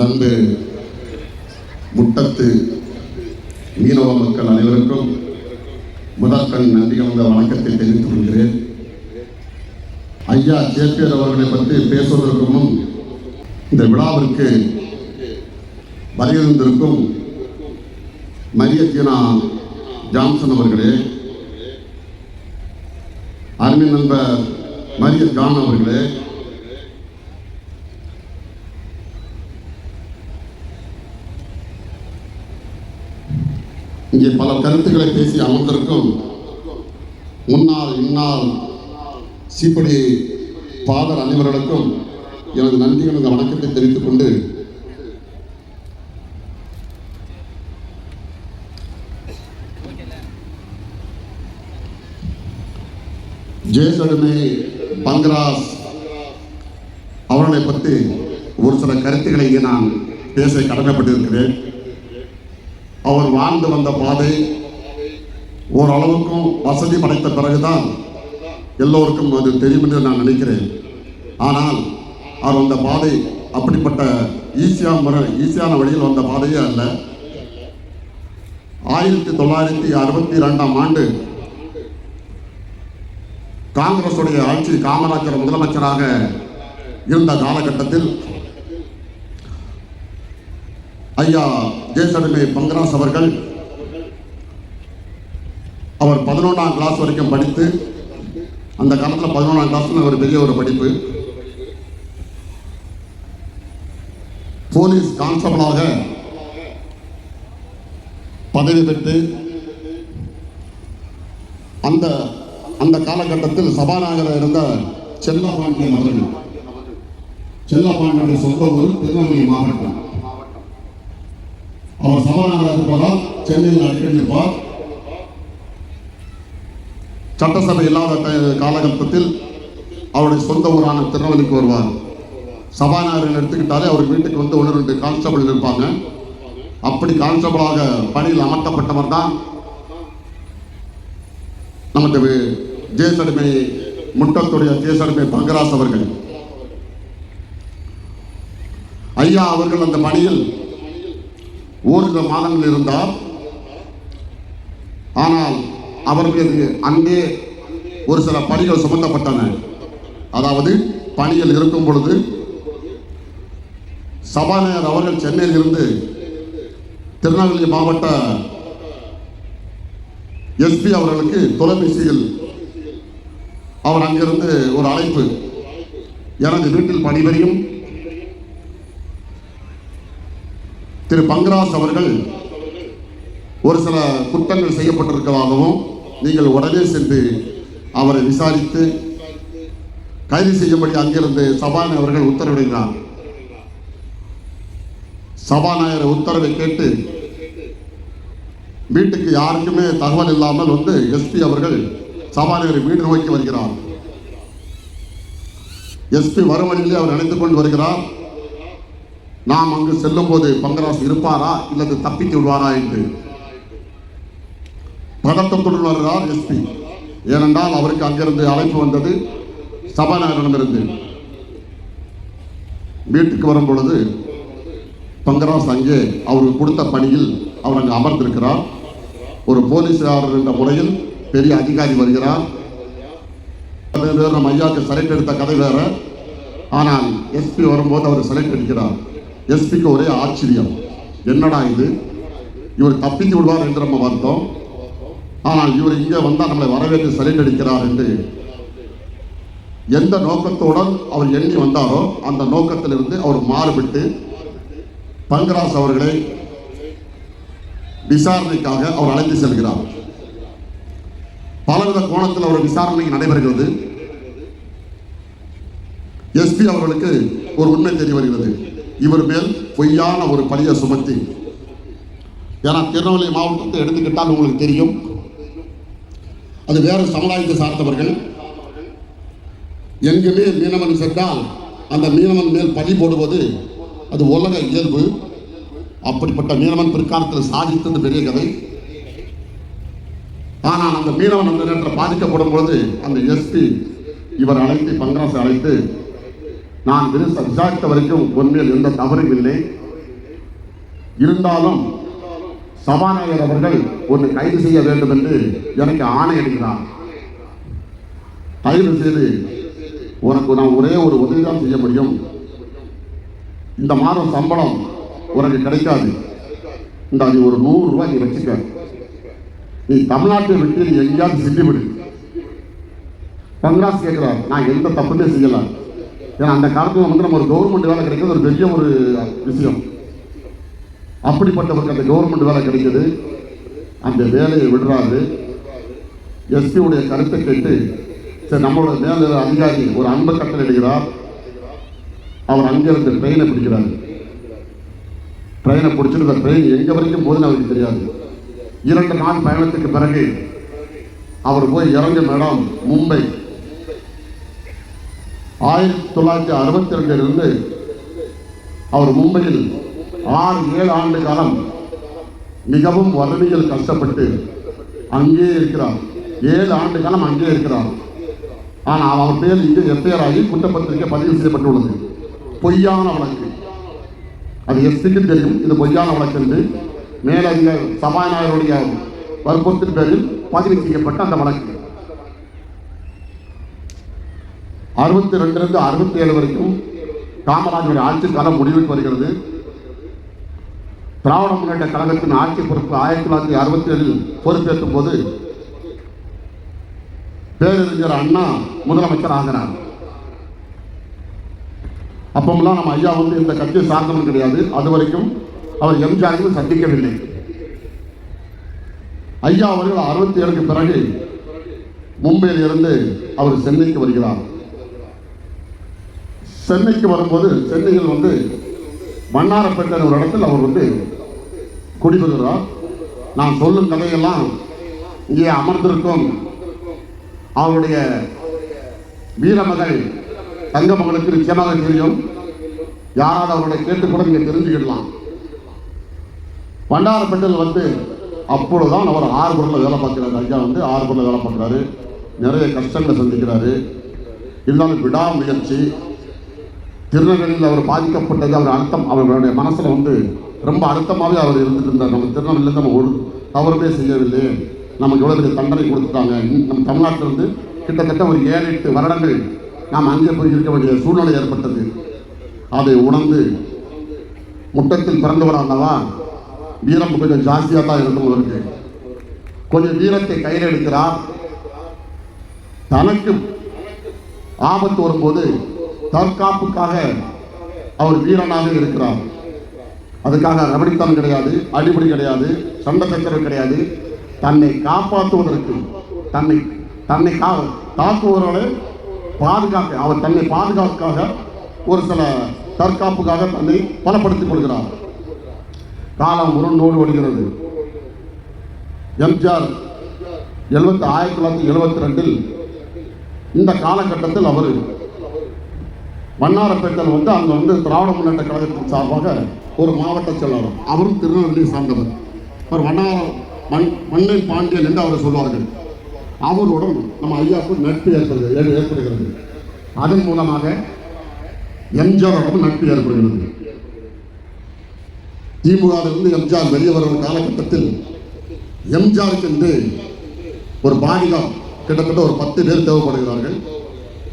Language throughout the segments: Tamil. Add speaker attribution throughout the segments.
Speaker 1: அன்பு முட்டத்து மீனவ மக்கள் அனைவருக்கும் முதற்கண் நன்றி கலந்த வணக்கத்தை தெரிவித்துக் கொள்கிறேன். ஐயா ஜேபிஆர் அவர்களை பற்றி பேசுவதற்கு முன் இந்த விழாவிற்கு வருகின்றிருக்கும் மரிய ஜீனா ஜான்சன் அவர்களே, அருமை நண்பர் மரிய ஜான் அவர்களே, இங்கே பல கருத்துக்களை பேசி அமர்ந்திருக்கும் முன்னாள் இந்நாள் சீப்படி பாதர் அனைவர்களுக்கும் எனது நன்றிகள் இந்த வணக்கத்தை தெரிவித்துக் கொண்டு ஜெயசடுமை பங்கராஸ் அவர்களை பற்றி ஒரு சில கருத்துக்களை இங்கே நான் பேச கடமைப்பட்டிருக்கிறேன். அவர் வாழ்ந்து வந்த பாதை ஓரளவுக்கும் வசதி படைத்த பிறகுதான் எல்லோருக்கும் அது தெரியும் என்று நான் நினைக்கிறேன். ஆனால் அவர் வந்த பாதை அப்படிப்பட்ட ஈஸியான வழியில் வந்த பாதையே அல்ல. 1962ஆம் ஆண்டு காங்கிரசுடைய ஆட்சி, காமராஜர் முதலமைச்சராக இருந்த காலகட்டத்தில் ஐயா ஜெயசடுமை பங்கராஸ் அவர்கள் அவர் 11ஆம் கிளாஸ் வரைக்கும் படித்து, அந்த காலத்தில் 11ஆம் கிளாஸ் ஒரு பெரிய ஒரு படிப்பு, போலீஸ் கான்ஸ்டபிளாக பதவி பெற்று அந்த காலகட்டத்தில் சபாநாயகராக இருந்த செல்லப்பாண்டியன் அவர்கள், செல்லப்பாண்டியனுடைய சொந்த ஊர் திருநெல்வேலி மாவட்டம். அவர் சபாநாயகராக இருப்பதால் சென்னையில் அடிக்கடி இருப்பார். சட்டசபை இல்லாத காலகட்டத்தில் அவருடைய சொந்த ஊரான திருநெல்வேலிக்கு வருவார். சபாநாயகர்கள் எடுத்துக்கிட்டாலே அவர் வீட்டுக்கு வந்து 1-2 கான்ஸ்டபிள் இருப்பாங்க. அப்படி கான்ஸ்டபிளாக பணியில் அமர்த்தப்பட்டவர் தான் நமது ஜெயசடுமை முட்டத்துடைய ஜெயசடுமை பங்கராஸ் அவர்கள். ஐயா அவர்கள் அந்த பணியில் ஓரிரு மாதங்கள் இருந்தார். ஆனால் அவர்களுக்கு அங்கே ஒரு சில பணிகள் சுமத்தப்பட்டன. அதாவது பணியில் இருக்கும் பொழுது சபாநாயகர் அவர்கள் சென்னையில் இருந்து திருநெல்வேலி மாவட்ட எஸ்பி அவர்களுக்கு தொலைபேசியில் அவர் அங்கிருந்து ஒரு அழைப்பு, எனது வீட்டில் பணிபுரியும் திரு பங்கராஸ் அவர்கள் ஒரு சில குற்றங்கள் செய்யப்பட்டிருப்பதாகவும் நீங்கள் உடனே சென்று அவரை விசாரித்து கைது செய்யும்படி அங்கிருந்து சபாநாயகர் அவர்கள் உத்தரவிடுகிறார். சபாநாயகர் உத்தரவை கேட்டு வீட்டுக்கு யாருக்குமே தகவல் இல்லாமல் வந்து எஸ்பி அவர்கள் சபாநாயகர் வீடு நோக்கி வருகிறார். எஸ்பி வரும் வழியிலே அவர் நினைத்துக் கொண்டு வருகிறார், நாம் அங்கு செல்லும் போது பங்கராஸ் இருப்பாரா இல்லது தப்பித்து விடுவாரா என்று பதட்டத்துடன் வருகிறார் எஸ்பி. ஏனென்றால் அவருக்கு அங்கிருந்து அழைப்பு வந்தது சபாநாயகரிடமிருந்து. வீட்டுக்கு வரும் பொழுது பங்கராஸ் அங்கே அவருக்கு கொடுத்த பணியில் அவர் அங்கு அமர்ந்திருக்கிறார். ஒரு போலீஸாளர் என்ற முறையில் பெரிய அதிகாரி வருகிறார். நம்ம ஐயாவுக்கு செலக்ட் எடுத்த கதை வேற. ஆனால் எஸ்பி வரும்போது அவர் செலக்ட் எடுக்கிறார். எஸ்பிக்கு ஒரே ஆச்சரியம், என்னடா இது, இவர் தப்பித்து விடுவார் என்று நம்ம வந்தோம், ஆனால் இவர் இங்கே வந்தால் நம்மளை வரவேற்று செலக்ட் அடிக்கிறார் என்று எந்த நோக்கத்துடன் அவர் எண்ணி வந்தாரோ அந்த நோக்கத்திலிருந்து அவர் மாறுபட்டு பங்கராஸ் அவர்களை விசாரணைக்காக அவர் அழைத்து செல்கிறார். பலவித கோணத்தில் அவர் விசாரணை நடைபெறுகிறது. எஸ்பி அவர்களுக்கு ஒரு உண்மை தெரிய வருகிறது, இவர் மேல் பொய்யான ஒரு பழியை சுமத்தி. ஏன்னா திருநெல்வேலி மாவட்டத்தை எடுத்துக்கிட்டால் உங்களுக்கு தெரியும், அது வேறு சமுதாயத்தை சார்ந்தவர்கள். எங்குமே மீனவன் சென்றால் அந்த மீனவன் மேல் பழி போடுவது அது உலக இயல்பு. அப்படிப்பட்ட மீனவன் பிற்காலத்தில் சாதித்தது பெரிய கதை. ஆனால் அந்த மீனவன் அந்த நேரத்தில் பாதிக்கப்படும் பொழுது அந்த எஸ்பி இவர் அழைத்து பங்கராசை அழைத்து, நான் விசாரித்த வரைக்கும் உண்மையில் எந்த தவறும் இல்லை, இருந்தாலும் சபாநாயகர் அவர்கள் ஒன்று கைது செய்ய வேண்டும் என்று எனக்கு ஆணையிடுகிறார். கைது செய்து உனக்கு நான் ஒரே ஒரு உதவி தான் செய்ய முடியும். இந்த மாதம் சம்பளம் உனக்கு கிடைக்காது. இந்த அது ஒரு 100 ரூபாய் நீ வச்சுக்க. நீ தமிழ்நாட்டை விட்டு நீ எங்கேயாவது சென்று விடு. பங்கராஜ் கேட்கிறார், நான் எந்த தப்புமே செய்யல. ஏன்னா அந்த காலத்தில் வந்து நம்ம ஒரு கவர்மெண்ட் வேலை கிடைக்கிறது ஒரு பெரிய ஒரு விஷயம். அப்படிப்பட்டவருக்கு அந்த கவர்மெண்ட் வேலை கிடைக்குது. அந்த வேலையை விடுறாரு. எஸ்பியுடைய கருத்தை கேட்டு சரி நம்மளோட மேல அதிகாரி ஒரு அன்பை கட்டளை இடுகிறார். அவர் அங்கிருந்து ட்ரெயினை பிடிக்கிறார். ட்ரெயினை பிடிச்சிட்டு இந்த ட்ரெயின் எங்கே வரைக்கும் போதுன்னு அவருக்கு தெரியாது. 2 நாள் பயணத்துக்கு பிறகு அவர் போய் இறங்கும் இடம் மும்பை. 1962 அவர் மும்பையில் 6-7 ஆண்டு காலம் மிகவும் வறுமையில் கஷ்டப்பட்டு அங்கே இருக்கிறார். 7 ஆண்டு காலம் அங்கே இருக்கிறார். ஆனால் அவர் பேர் இங்கே எஃப்ஐஆர் ஆகி குற்றப்பத்திரிகை பதிவு செய்யப்பட்டுள்ளது. பொய்யான வழக்கு. அது எஸ்பிக்கு தெரியும் இது பொய்யான வழக்கு என்று. மேலதிக சபாநாயகருடைய வற்புறுத்தின் பேரில் பதிவு செய்யப்பட்ட அந்த வழக்கு 62 67 வரைக்கும் காமராஜருடைய ஆட்சி காலம் முடிவுக்கு வருகிறது. திராவிட முன்னேற்ற கழகத்தின் ஆட்சி பொறுப்பு 1967 பொறுப்பேற்றும் போது பேரறிஞர் அண்ணா முதலமைச்சர் ஆகிறார். அப்பமெல்லாம் நம்ம ஐயா வந்து இந்த கட்சியை சார்ந்தவன் கிடையாது. அது வரைக்கும் அவர் எம்ஜிஆரையும் சந்திக்கவில்லை. ஐயா அவர்கள் 67க்கு பிறகு மும்பையில் இருந்து அவர் சென்னைக்கு வருகிறார். சென்னைக்கு வரும்போது சென்னையில் வந்து மன்னாரப்பேட்டை ஒரு இடத்தில் அவர் வந்து குடிபெறுகிறார். நான் சொல்லும் கதையெல்லாம் இங்கே அமர்ந்திருக்கும் அவருடைய வீரமகள் தங்கமகளுக்கு நிச்சயமாக தெரியும். யாராவது அவர்களை கேட்டு கூட நீங்க தெரிஞ்சுக்கிடலாம். மன்னாரப்பேட்டையில் வந்து அப்பொழுதுதான் அவர் ஆர்பரில் வேலை பார்க்கிறாரு. ஐயா வந்து ஆர்பரில் வேலை பார்க்குறாரு. நிறைய கஷ்டங்களை சந்திக்கிறாரு. இருந்தாலும் விடாமுயற்சி. திருநெல்வேலியில் அவர் பாதிக்கப்பட்டது அவர் அழுத்தம் அவர்களுடைய மனசில் வந்து ரொம்ப அழுத்தமாகவே அவர் இருந்துட்டு இருந்தார். நம்ம திருநெல்வேலியில் நம்ம ஒரு தவறுமே செய்யவில்லை, நமக்கு எவ்வளோ பெரிய தண்டனை கொடுத்துட்டாங்க. நம்ம தமிழ்நாட்டிலிருந்து கிட்டத்தட்ட ஒரு 7-8 வருடங்கள் நாம் அங்கே போய் இருக்க வேண்டிய சூழ்நிலை ஏற்பட்டது. அதை உணர்ந்து முட்டத்தில் பிறந்தவரானவா வீரம் கொஞ்சம் ஜாஸ்தியாக தான் இருந்தவருக்கு கொஞ்சம் வீரத்தை கையில் எடுக்கிறார். தனக்கு ஆபத்து வரும்போது தற்காப்புக்காக அவர் வீரனாக இருக்கிறார். அதுக்காக ரபடித்தனம் கிடையாது, அடிப்படை கிடையாது, சண்டை சச்சரவு கிடையாது. தன்னை காப்பாற்றுவதற்கு தன்னை தாக்குவவர்களை பாதுகாக்க அவர் தன்னை பாதுகாப்புக்காக ஒரு சில தற்காப்புக்காக தன்னை பலப்படுத்திக் கொள்கிறார். காலம் உருண்டோடு ஓடுகிறது. எம்ஜிஆர் 1972 இந்த காலகட்டத்தில் அவர் மன்னாரப்பேட்டையில் வந்து அங்கே வந்து திராவிட முன்னேற்ற கழகத்தின் சார்பாக ஒரு மாவட்ட செயலாளர், அவரும் திருநெல்வேலியை சார்ந்தவர். அவர் மண்ணை பாண்டியன் என்று அவர் சொல்வார்கள். அவருடன் நம்ம ஐயாவுக்கு நட்பு ஏற்படுகிறது. அதன் மூலமாக எம்ஜிஆருடன் நட்பு ஏற்படுகிறது. திமுகவிலிருந்து எம்ஜிஆர் வெளியே வருகிற காலகட்டத்தில் எம்ஜிஆருக்கு என்று ஒரு பாடிகார்டு கிட்டத்தட்ட ஒரு 10 பேர் தேவைப்படுகிறார்கள்.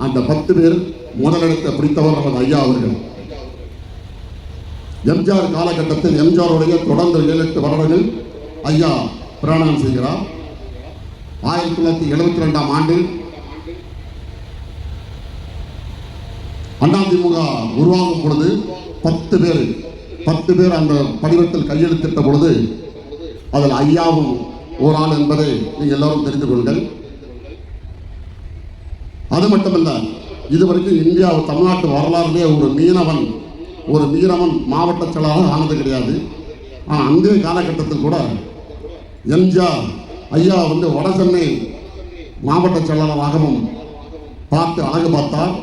Speaker 1: அந்த 10 பேர் முதலிடத்தை பிடித்தவர் நமது ஐயா அவர்கள். எம்ஜிஆர் காலகட்டத்தில் எம்ஜிஆருடைய தொடர்ந்து 7-8 வருடங்கள் ஐயா பிரயாணம் செய்கிறார். 1972ஆம் ஆண்டில் அதிமுக உருவாகும் பொழுது 10 பேர் அந்த படிவத்தில் கையெழுத்திட்ட பொழுது அதில் ஐயாவும் ஒரு ஆள் என்பதை நீங்கள் எல்லாரும் தெரிந்து கொள்ளுங்கள். அது மட்டுமல்ல, இதுவரைக்கும் இந்தியா தமிழ்நாட்டு வரலாறுலேயே ஒரு மீனவன் மாவட்ட செயலாளர் ஆனது கிடையாது. ஆனால் அந்த காலகட்டத்தில் கூட எம்ஜிஆர் ஐயா வந்து வட சென்னை மாவட்ட செயலாளராகவும் அழகு பார்த்தார்.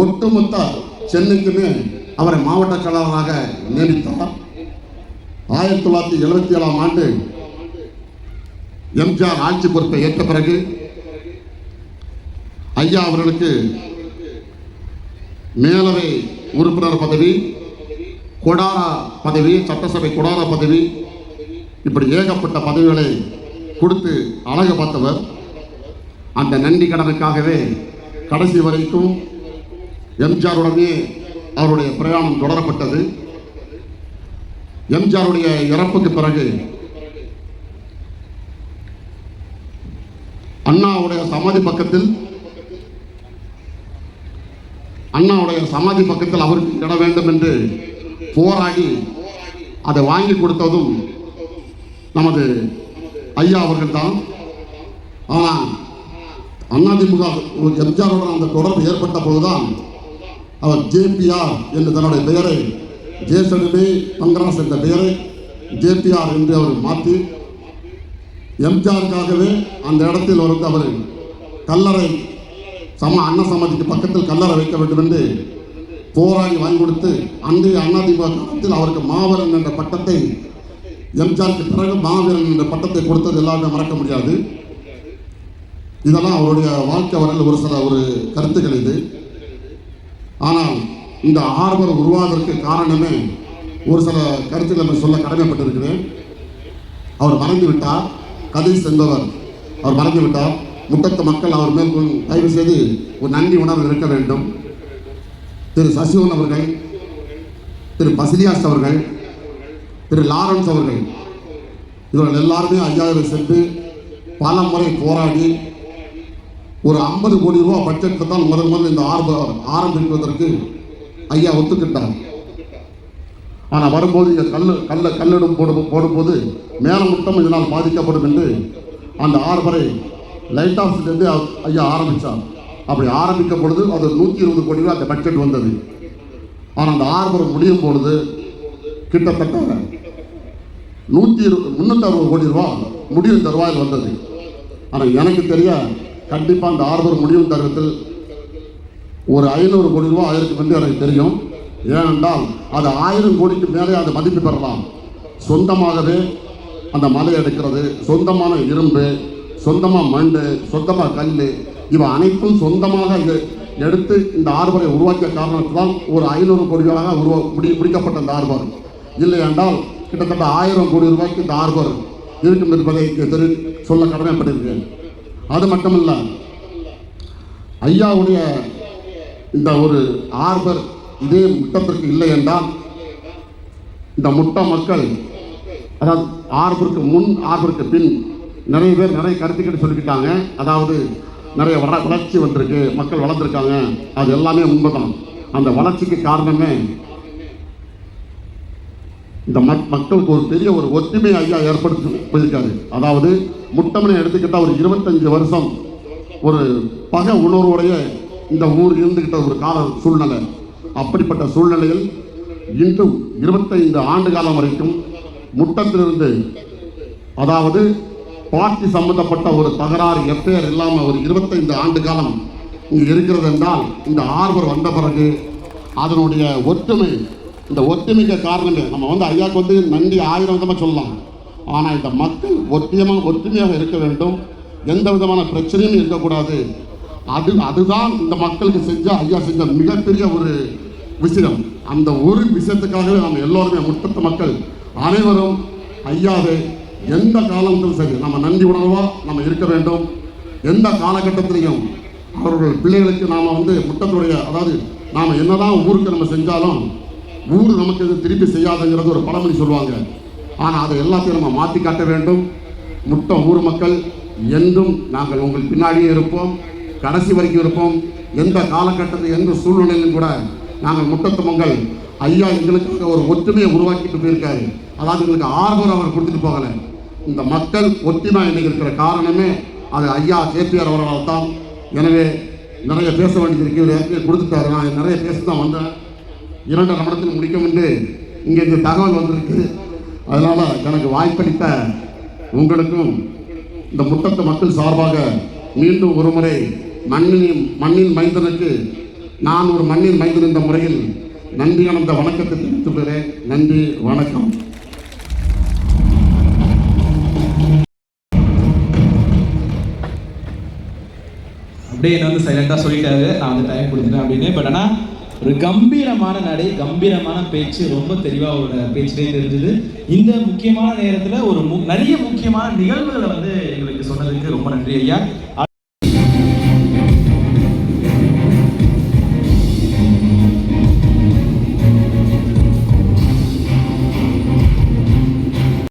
Speaker 1: ஒட்டுமொத்த சென்னைக்குமே அவரை மாவட்ட செயலாளராக நியமித்தார். 1977ஆம் ஆண்டு எம்ஜிஆர் ஆட்சி பொறுப்பை ஏற்ற பிறகு ஐயா அவர்களுக்கு மேலவை உறுப்பினர் பதவி, கொடாரா பதவி, சட்டசபை கொடார பதவி, இப்படி ஏகப்பட்ட பதவிகளை கொடுத்து அழகு பார்த்தவர். அந்த நன்றி கடனுக்காகவே கடைசி வரைக்கும் எம்ஜிஆருடனே அவருடைய பிரயாணம் தொடரப்பட்டது. எம்ஜிஆருடைய இறப்புக்கு பிறகு அண்ணாவுடைய சமாதி பக்கத்தில் அவருக்கு இட வேண்டும் என்று போராடி அதை வாங்கி கொடுத்ததும் நமது ஐயா அவர்கள் தான். ஆனால் அதிமுக எம்ஜிஆருடன் அந்த தொடர்பு ஏற்பட்ட போதுதான் அவர் ஜேபிஆர் என்று தன்னுடைய பெயரை, ஜேசடுமே பங்கராஸ் என்ற பெயரை ஜேபிஆர் என்று அவர் மாற்றி எம்ஜிஆருக்காகவே அந்த இடத்தில் வந்து அவர் கல்லறை அண்ணா சமாதிக்கு பக்கத்தில் கல்லறை வைக்க வேண்டும் என்று போராடி வாங்கி கொடுத்து அன்றைய அதிமுக காலத்தில் அவருக்கு மாவீரன் என்ற பட்டத்தை, எம்ஜிஆருக்கு பிறகு மாவீரன் என்ற பட்டத்தை கொடுத்தது எல்லாருமே மறக்க முடியாது. இதெல்லாம் அவருடைய வாழ்க்கை வரல் ஒரு கருத்துக்கள் இது. ஆனால் இந்த ஆர்வம் உருவாவதற்கு காரணமே ஒரு சில கருத்துக்களை சொல்ல கடமைப்பட்டிருக்கிறேன். அவர் மறைந்து விட்டார். கதீஷ் என்பவர் அவர் மறைந்து விட்டார். முட்டத்து மக்கள் அவர் மேல் தயவு செய்து ஒரு நன்றி உணர்வு இருக்க வேண்டும். திரு சசிவன் அவர்கள், திரு பசிலியாஸ் அவர்கள், திரு லாரன்ஸ் அவர்கள், இவர்கள் எல்லாருமே ஐயாவை சென்று பல முறை போராடி ஒரு 50 கோடி ரூபா பட்ஜெட்டில் தான் முதல் இந்த ஆரம்பிப்பதற்கு ஐயா ஒத்துக்கிட்டார். ஆனால் வரும்போது இங்கே கல்லிடும் போடும்போது மேலமுட்டம் இதனால் பாதிக்கப்படும் என்று அந்த ஆர்பரை லைட் ஹவுஸ்லேருந்து ஐயா ஆரம்பித்தார். அப்படி ஆரம்பிக்கும் பொழுது அது 120 கோடி ரூபா அந்த பட்ஜெட் வந்தது. ஆனால் அந்த ஆர்பர் முடியும் பொழுது கிட்டத்தட்ட 360 கோடி ரூபா முடியும் தருவாயில் வந்தது. ஆனால் எனக்கு தெரிய கண்டிப்பாக அந்த ஆர்பர் முடியும் தருவத்தில் ஒரு 500 கோடி ரூபா ஆயிருக்கு என்று எனக்கு தெரியும். ஏனென்றால் அது 1000 கோடிக்கு மேலே அது மதிப்பு பெறலாம். சொந்தமாகவே அந்த மலை எடுக்கிறது, சொந்தமான இரும்பு, சொந்தமாக மண், சொந்தமாக கல், இவை அனைத்தும் சொந்தமாக எடுத்து இந்த ஆர்பரை உருவாக்கிய காரணத்தினால் ஒரு 500 கோடி ரூபாயாக முடிக்கப்பட்ட இந்த ஆர்பர். இல்லை என்றால் கிட்டத்தட்ட 1000 கோடி ரூபாய்க்கு இந்த ஆர்பர் இருக்கும் என்பதை சொல்ல கடமைப்பட்டிருக்கேன். அது மட்டுமல்ல, ஐயாவுடைய இந்த ஒரு ஆர்பர் இதே முட்டத்திற்கு இல்லை என்றால் இந்த முட்ட மக்கள், அதாவது ஆர்பருக்கு முன் ஆர்பருக்கு பின் நிறைய பேர் நிறைய கருத்துக்கிட்டு சொல்லிக்கிட்டாங்க. அதாவது நிறைய வளர்ச்சி வந்திருக்கு, மக்கள் வளர்ந்துருக்காங்க, அது எல்லாமே உண்மைதான். அந்த வளர்ச்சிக்கு காரணமே இந்த மக்களுக்கு ஒரு பெரிய ஒரு ஒற்றுமை ஐயா ஏற்படுத்தி போயிருக்காரு. அதாவது முட்டமனை எடுத்துக்கிட்டால் ஒரு 25 வருஷம் ஒரு பகை உணர்வுடைய இந்த ஊர் இருந்துக்கிட்ட ஒரு கால சூழ்நிலை. அப்படிப்பட்ட சூழ்நிலையில் இன்றும் 25 ஆண்டு காலம் வரைக்கும் முட்டத்திலிருந்து, அதாவது பார்ட்டி சம்பந்தப்பட்ட ஒரு தகராறு எப்பேர் இல்லாமல் ஒரு 25 ஆண்டு காலம் இங்கே இருக்கிறது என்றால் இந்த ஆர்வம் வந்த பிறகு அதனுடைய ஒற்றுமை, இந்த ஒற்றுமைக்கு காரணமே நம்ம ஐயாவுக்கு நன்றி 1000 விதமாக சொல்லலாம். ஆனால் இந்த மக்கள் ஒற்றுமையாக இருக்க வேண்டும், எந்த விதமான பிரச்சனையும் இருக்கக்கூடாது. அதுதான் இந்த மக்களுக்கு ஐயா செஞ்ச மிகப்பெரிய ஒரு விஷயம். அந்த ஒரு விஷயத்துக்காகவே நம்ம எல்லோருமே முட்டத்து மக்கள் அனைவரும் ஐயாவை எந்த காலத்திலும் சரி நம்ம நன்றி உணர்வாக நம்ம இருக்க வேண்டும். எந்த காலகட்டத்திலையும் அவர்கள் பிள்ளைகளுக்கு நாம் முட்டத்துடைய, அதாவது நாம் என்னதான் ஊருக்கு நம்ம செஞ்சாலும் ஊர் நமக்கு இது திருப்பி செய்யாதுங்கிறது ஒரு பழமொழி சொல்லுவாங்க. ஆனால் அதை எல்லாத்தையும் நம்ம மாற்றி காட்ட வேண்டும். முட்டம் ஊர் மக்கள் என்றும் நாங்கள் உங்கள் பின்னாடியே இருப்போம், கடைசி வரைக்கும் இருப்போம். எந்த காலகட்டத்தில் எந்த சூழ்நிலையிலும் கூட நாங்கள் முட்டத்து மக்கள் ஐயா எங்களுக்காக ஒரு ஒற்றுமையை உருவாக்கிட்டு போயிருக்காரு. அதாவது எங்களுக்கு ஆர்வம் அவர் கொடுத்துட்டு போகலை. இந்த மக்கள் ஒற்றுமை இன்னைக்கு இருக்கிற காரணமே அது ஐயா கேபிஆர் அவர்களால் தான். எனவே நிறைய பேச வேண்டியது இருக்கு, கொடுத்துட்டாரு. நான் நிறைய பேச தான் வந்தேன். 2 நிமிடத்தில் முடிக்கும் என்று இங்கே இந்த தகவல் வந்திருக்கு. அதனால் எனக்கு வாய்ப்பளித்த உங்களுக்கும் இந்த முட்டத்து மக்கள் சார்பாக மீண்டும் ஒரு முறை மண்ணின் மைந்தனுக்கு நான் ஒரு மண்ணின் மைந்தன் என்ற முறையில் நன்றி கலந்த வணக்கத்தை தெரிவித்து பெறேன். நன்றி, வணக்கம்.
Speaker 2: அப்படியே என்ன சைலண்டாக சொல்லிட்டாரு, நான் டைம் கொடுத்துட்டேன் அப்படின்னு. பட் ஆனால் ஒரு கம்பீரமான நடை, கம்பீரமான பேச்சு, ரொம்ப தெளிவாக அவரோட பேச்சிலே தெரிஞ்சது. இந்த முக்கியமான நேரத்தில் ஒரு நிறைய முக்கியமான நிகழ்வுகளை வந்து எங்களுக்கு சொன்னதுக்கு ரொம்ப நன்றி ஐயா.